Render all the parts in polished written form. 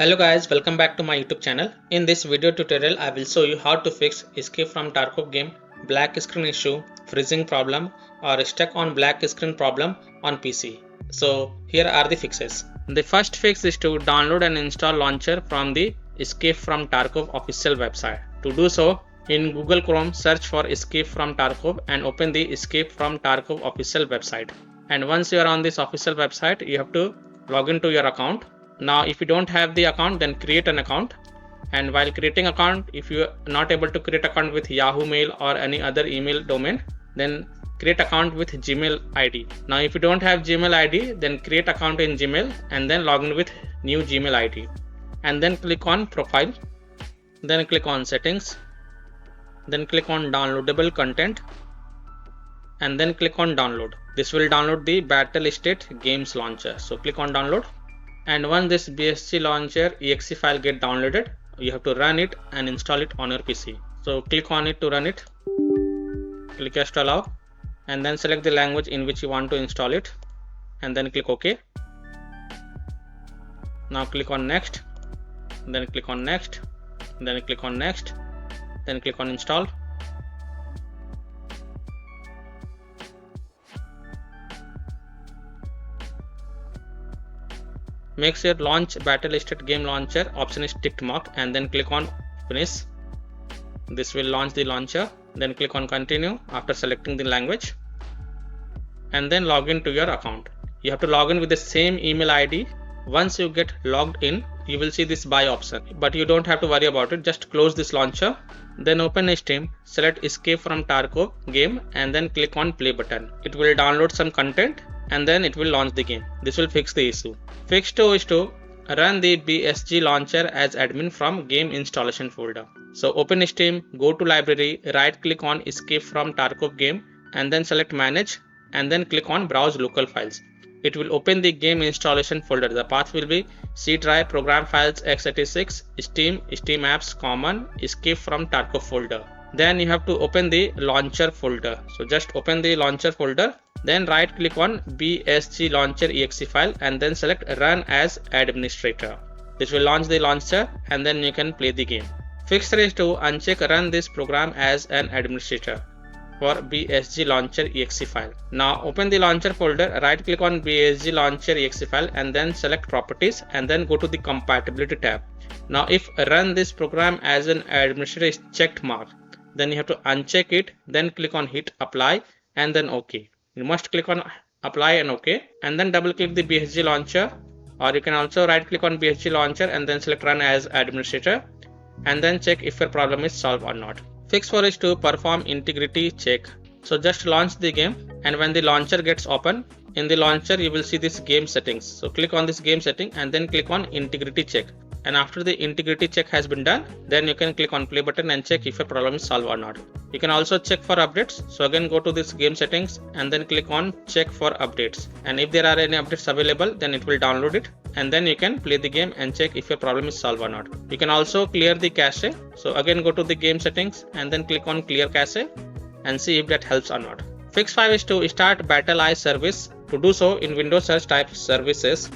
Hello guys, welcome back to my YouTube channel. In this video tutorial, I will show you how to fix escape from Tarkov game, black screen issue, freezing problem or stuck on black screen problem on PC. So here are the fixes. The first fix is to download and install launcher from the Escape from Tarkov official website. To do so, in Google Chrome search for Escape from Tarkov and open the Escape from Tarkov official website. And once you are on this official website, you have to log into your account. Now if you don't have the account, then create an account, and while creating account, if you are not able to create account with Yahoo Mail or any other email domain, then create account with Gmail ID. Now if you don't have Gmail ID, then create account in Gmail and then log in with new Gmail ID, and then click on profile, then click on settings, then click on downloadable content, and then click on download. This will download the BattlEye games launcher. So click on download. And once this BSG launcher exe file get downloaded, you have to run it and install it on your PC. So click on it to run it, click yes to allow, and then select the language in which you want to install it, and then click OK. Now click on next, then click on next, then click on next, then click on install. Make sure launch BattlEye game launcher option is ticked mark, and then click on finish. This will launch the launcher. Then click on continue after selecting the language, and then log in to your account. You have to log in with the same email ID. Once you get logged in, you will see this buy option, but you don't have to worry about it. Just close this launcher, then open Steam, select escape from Tarkov game, and then click on play button. It will download some content and then it will launch the game. This will fix the issue. Fix 2 is to run the BSG launcher as admin from game installation folder. So open Steam, go to library, right click on escape from Tarkov game, and then select manage, and then click on browse local files. It will open the game installation folder. The path will be C drive, program files, x86, Steam, Steam apps, common, escape from Tarkov folder. Then you have to open the launcher folder. So just open the launcher folder, then right click on BSG launcher exe file and then select run as administrator. This will launch the launcher and then you can play the game. Fix 3 is to uncheck run this program as an administrator for BSG launcher exe file. Now open the launcher folder, right click on BSG launcher exe file and then select properties and then go to the compatibility tab. Now if run this program as an administrator is checked mark, then you have to uncheck it, then click on hit apply and then OK. You must click on apply and OK, and then double click the BSG launcher, or you can also right click on BSG launcher and then select run as administrator and then check if your problem is solved or not. Fix 4 is to perform integrity check. So just launch the game, and when the launcher gets open, in the launcher you will see this game settings. So click on this game setting and then click on integrity check. And after the integrity check has been done, then you can click on play button and check if your problem is solved or not. You can also check for updates. So again go to this game settings and then click on check for updates. And if there are any updates available, then it will download it. And then you can play the game and check if your problem is solved or not. You can also clear the cache. So again go to the game settings and then click on clear cache and see if that helps or not. Fix 5 is to start BattlEye service. To do so, in Windows search type services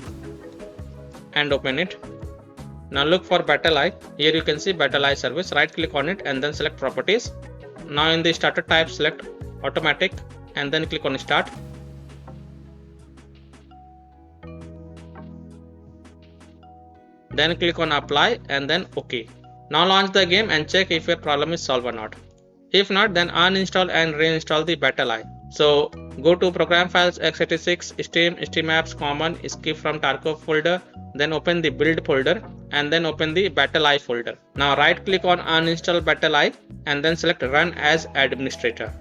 and open it. Now look for BattlEye. Here you can see BattlEye service. Right click on it and then select properties. Now in the starter type select automatic and then click on start. Then click on apply and then OK. Now launch the game and check if your problem is solved or not. If not, then uninstall and reinstall the BattlEye. So go to program files, x86, Steam, Steam apps, common, escape from Tarkov folder, then open the build folder and then open the BattlEye folder. Now right click on uninstall BattlEye and then select run as administrator.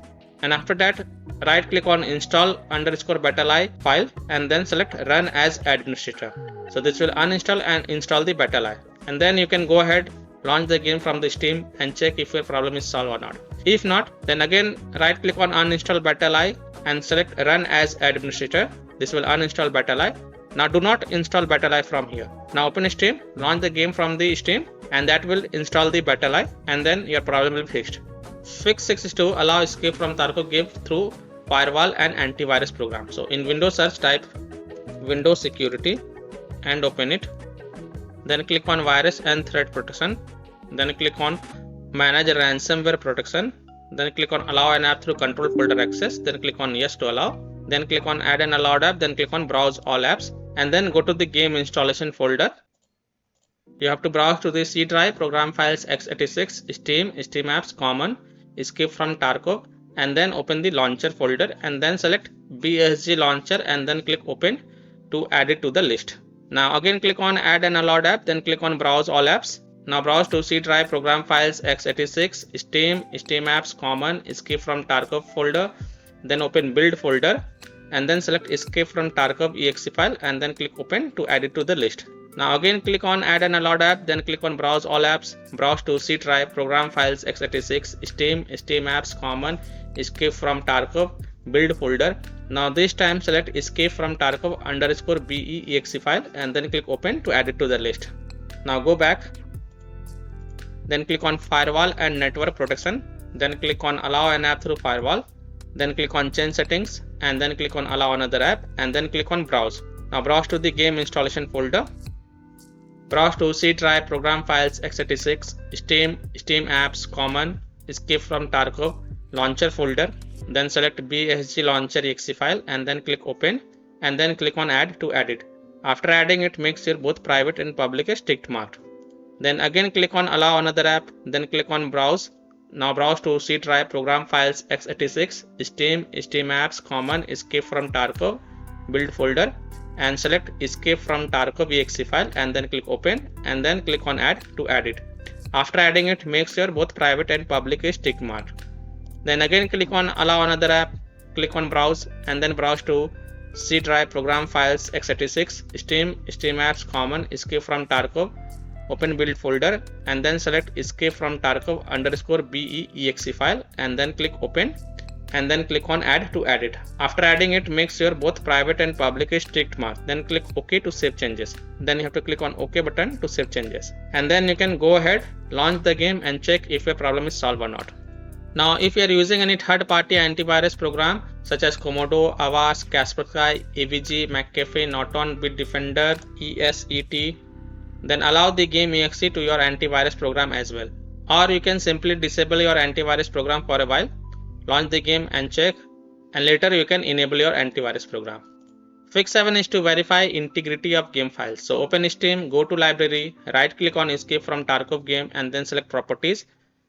And after that, right click on install _ BattlEye file and then select run as administrator. So this will uninstall and install the BattlEye. And then you can go ahead, launch the game from the Steam and check if your problem is solved or not. If not, then again right click on uninstall BattlEye and select run as administrator. This will uninstall BattlEye. Now do not install BattlEye from here. Now open Steam, launch the game from the Steam and that will install the BattlEye and then your problem will be fixed. Fix 6 is to allow escape from Tarkov game through Firewall and antivirus program. So in Windows search type Windows security and open it. then click on virus and threat protection, then click on manage ransomware protection, then click on allow an app through control folder access, then click on yes to allow, then click on add an allowed app, then click on browse all apps, and then go to the game installation folder. You have to browse to the C drive, program files x86, Steam apps, common, escape from Tarkov, and then open the launcher folder and then select BSG launcher and then click open to add it to the list. Now again click on add an allowed app, then click on browse all apps. Now browse to C drive, program files x86, Steam apps, common, escape from Tarkov folder, then open build folder and then select escape from Tarkov exe file and then click open to add it to the list. Now again click on add an allowed app, then click on browse all apps, browse to C drive, program files x86, Steam apps, common, escape from Tarkov, build folder. Now this time select escape from Tarkov _be exe file and then click open to add it to the list. Now go back, then click on firewall and network protection, then click on allow an app through firewall, then click on change settings and then click on allow another app and then click on browse. Now browse to the game installation folder, browse to C drive, program files x86, Steam apps, common, escape from Tarkov, launcher folder, then select BSG launcher exe file and then click open and then click on add to add it. After adding it, make sure both private and public is ticked marked. Then again click on allow another app, then click on browse. Now browse to C drive, program files x86, Steam apps, common, escape from Tarkov, build folder and select escape from Tarkov exe file and then click open and then click on add to add it. After adding it, make sure both private and public is tick marked. Then again click on allow another app, click on browse and then browse to C drive, program files x86, Steam apps, common, escape from Tarkov, open build folder and then select escape from Tarkov _be exe file and then click open and then click on add to add it. After adding it, make sure both private and public is ticked marked. Then click OK to save changes. Then you have to click on OK button to save changes. And then you can go ahead, launch the game and check if your problem is solved or not. Now if you are using any third-party antivirus program such as Komodo, Avast, Kaspersky, AVG, McAfee, Norton, Bitdefender, ESET, then allow the game exe to your antivirus program as well. Or you can simply disable your antivirus program for a while, launch the game and check, and later you can enable your antivirus program. Fix 7 is to verify integrity of game files. So open Steam, go to library, right click on escape from Tarkov game and then select properties.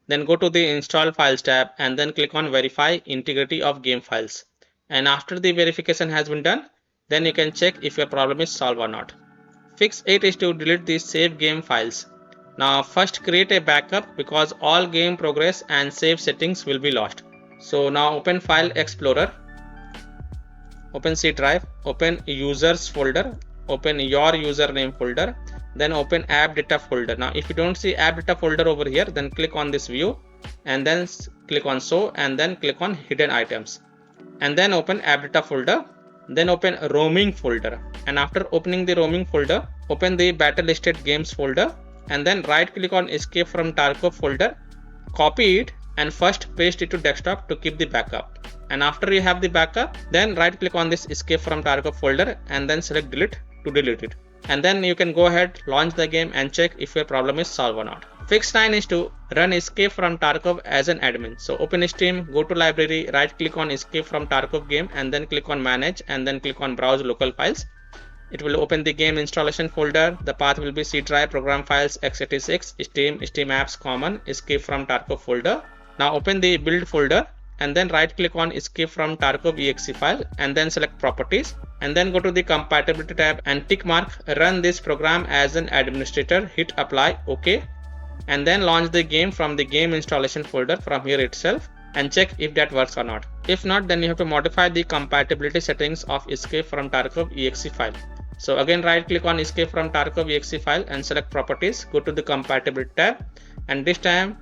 Then go to the install files tab and then click on verify integrity of game files. And after the verification has been done, then you can check if your problem is solved or not. Fix 8 is to delete the save game files. Now first create a backup because all game progress and save settings will be lost. So now open File Explorer, open C drive, open users folder, open your username folder, then open app data folder. Now if you don't see app data folder over here, then click on this view and then click on show and then click on hidden items and then open app data folder, then open roaming folder, and after opening the roaming folder, open the battle listed games folder and then right click on escape from Tarkov folder, copy it and first paste it to desktop to keep the backup. And after you have the backup, then right click on this escape from Tarkov folder and then select delete to delete it. And then you can go ahead, launch the game and check if your problem is solved or not. Fix 9 is to run escape from Tarkov as an admin. So open Steam, go to library, right click on escape from Tarkov game and then click on manage and then click on browse local files. It will open the game installation folder. The path will be C drive, program files x86, Steam apps, common, escape from Tarkov folder. Now open the build folder and then right click on escape from Tarkov exe file and then select properties and then go to the compatibility tab and tick mark run this program as an administrator, hit apply, OK, and then launch the game from the game installation folder from here itself and check if that works or not. If not, then you have to modify the compatibility settings of escape from Tarkov exe file. So again right click on escape from Tarkov exe file and select properties, go to the compatibility tab and this time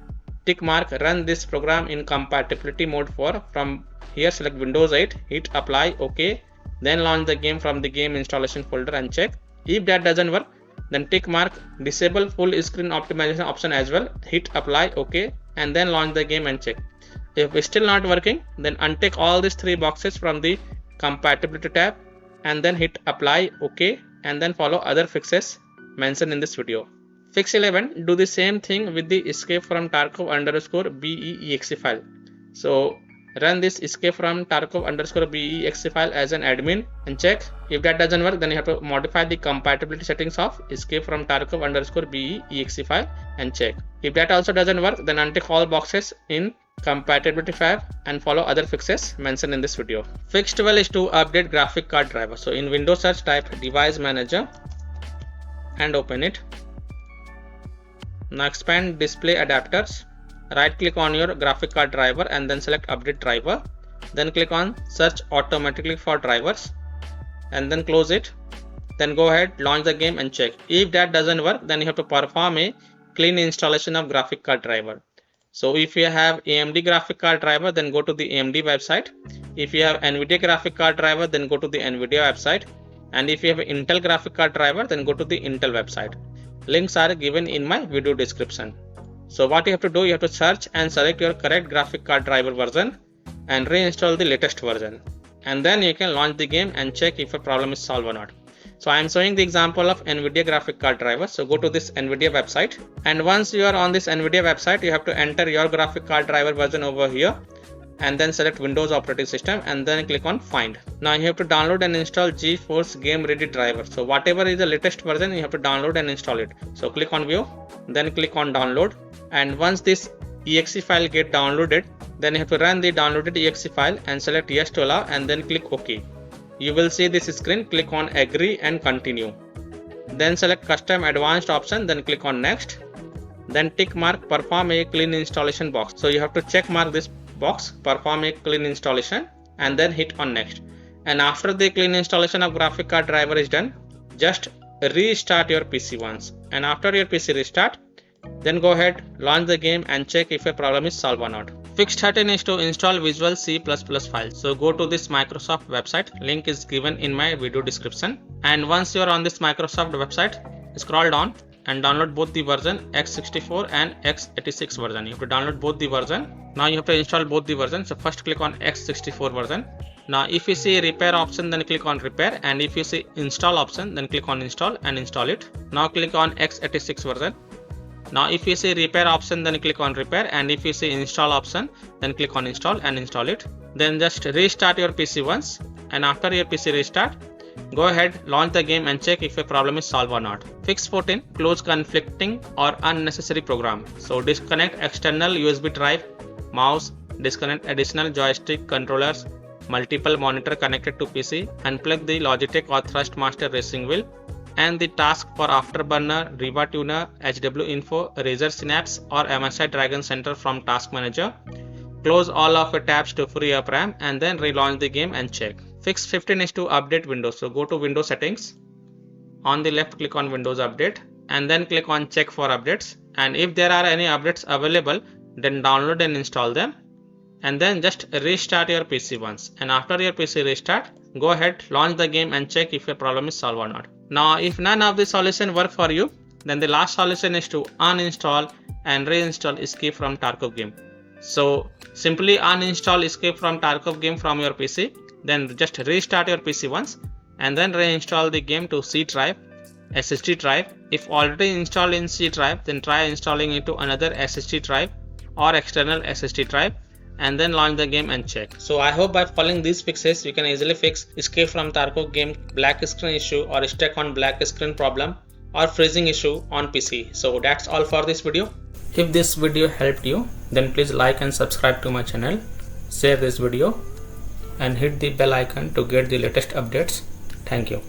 tick mark run this program in compatibility mode 4. From here select Windows 8, hit apply, OK, then launch the game from the game installation folder and check. If that doesn't work, then tick mark disable full screen optimization option as well, hit apply, OK, and then launch the game and check. If it's still not working, then untick all these 3 boxes from the compatibility tab and then hit apply, OK, and then follow other fixes mentioned in this video. Fix 11, do the same thing with the escape from Tarkov_BE.exe file. So run this escape from Tarkov_BE.exe file as an admin and check. If that doesn't work, then you have to modify the compatibility settings of escape from Tarkov_BE.exe file and check. If that also doesn't work, then untick all boxes in compatibility file and follow other fixes mentioned in this video. Fix 12 is to update graphic card driver. So in Windows search, type device manager and open it. Now expand display adapters. Right click on your graphic card driver and then select update driver. Then click on search automatically for drivers and then close it. Then go ahead, launch the game and check. If that doesn't work, then you have to perform a clean installation of graphic card driver. So if you have AMD graphic card driver, then go to the AMD website. If you have NVIDIA graphic card driver, then go to the NVIDIA website. And if you have Intel graphic card driver, then go to the Intel website. Links are given in my video description. So what you have to do, you have to search and select your correct graphic card driver version and reinstall the latest version. And then you can launch the game and check if a problem is solved or not. So I am showing the example of NVIDIA graphic card driver. So go to this NVIDIA website, and once you are on this NVIDIA website, you have to enter your graphic card driver version over here and then select Windows operating system and then click on find. Now you have to download and install GeForce Game Ready driver. So whatever is the latest version, you have to download and install it. So click on view, then click on download, and once this exe file get downloaded, then you have to run the downloaded exe file and select yes to allow and then click OK. You will see this screen. Click on agree and continue. Then select custom advanced option, then click on next. Then tick mark perform a clean installation box. So you have to check mark this box, perform a clean installation, and then hit on next. And after the clean installation of graphic card driver is done, just restart your PC once. And after your PC restart, then go ahead, launch the game and check if a problem is solved or not. Fix 13 is to install Visual C++ files. So go to this Microsoft website. Link is given in my video description. And once you are on this Microsoft website, scroll down and download both the version x64 and x86 version. You have to download both the version. Now you have to install both the versions. So first click on x64 version. Now if you see repair option, then click on repair, and if you see install option, then click on install and install it. Now click on x86 version. Now if you see repair option, then click on repair, and if you see install option, then click on install and install it. Then just restart your PC once, and after your PC restart, go ahead, launch the game and check if a problem is solved or not. Fix 14, close conflicting or unnecessary program. So disconnect external USB drive, mouse, disconnect additional joystick controllers, multiple monitor connected to PC, unplug the Logitech or Thrustmaster racing wheel, and the task for Afterburner, Riva Tuner, HW Info, Razer Synapse or MSI Dragon Center from Task Manager. Close all of your tabs to free up RAM and then relaunch the game and check. Fix 15 is to update Windows. So go to Windows settings. On the left, click on Windows Update and then click on check for updates. And if there are any updates available, then download and install them. And then just restart your PC once. And after your PC restart, go ahead, launch the game and check if your problem is solved or not. Now if none of the solution work for you, then the last solution is to uninstall and reinstall Escape from Tarkov game. So simply uninstall Escape from Tarkov game from your PC, then just restart your PC once and then reinstall the game to C drive, SSD drive. If already installed in C drive, then try installing it to another SSD drive or external SSD drive and then launch the game and check. So I hope by following these fixes, you can easily fix Escape from Tarkov game black screen issue or stuck on black screen problem or freezing issue on PC. So that's all for this video. If this video helped you, then please like and subscribe to my channel, share this video and hit the bell icon to get the latest updates. Thank you.